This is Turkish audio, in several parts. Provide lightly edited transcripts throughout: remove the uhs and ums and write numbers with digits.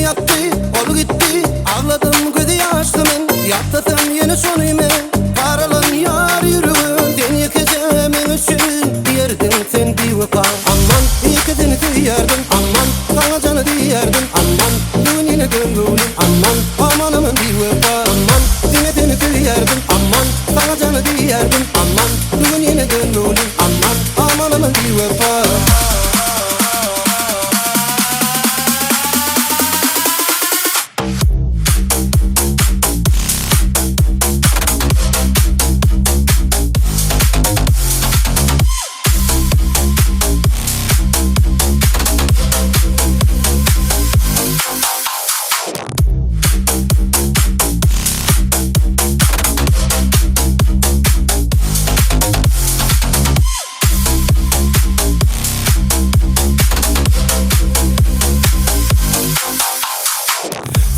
yattı, ol gitti. Ağladım gözü yaşlı men, yattım yeni sonuyme. Karalan yar yürüğün, den yekeceğimin üçün. Diyerdin sen bir vefa, aman yekedini diyerdin. Aman sana canı diyerdin. Aman düğününe döngülün. Aman aman bir vefa. Aman dinedini diyerdin. Aman sana canı diyerdin. Aman düğününe döngülün. Aman aman bir vefa.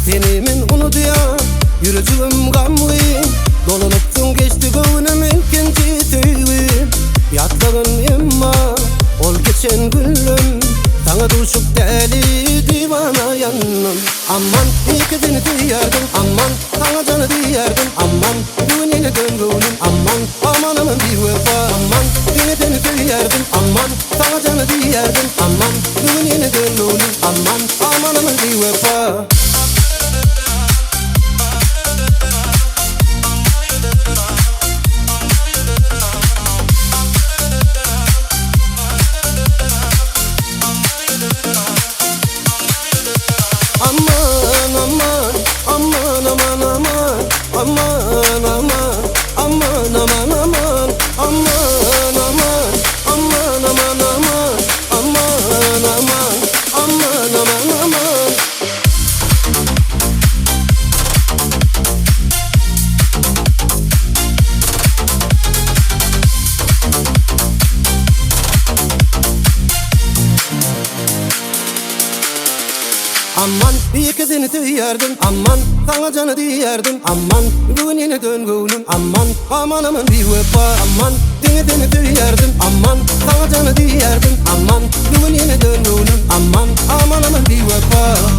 Senimin unutuyan yürücüğüm gamlı. Dolunup geçti gönlüm ikinci tüyü. Yatlağın imma ol geçen gülüm. Sana düşüp deli divana yanım. Aman ikizini diyerdin. Aman sana canı diyerdin. Aman düğününe döngülüm. Aman aman bir vefa. Aman dinedini diyerdin. Aman sana canı diyerdin. Aman düğününe döngülüm. Aman aman bir vefa. Aman ikizini diyerdin. Aman sana canı diyerdin. Aman düğününe döngülün. Aman aman bir vefa. Aman dinedini diyerdin. Aman sana canı diyerdin. Aman düğününe döngülün. Aman aman bir vefa.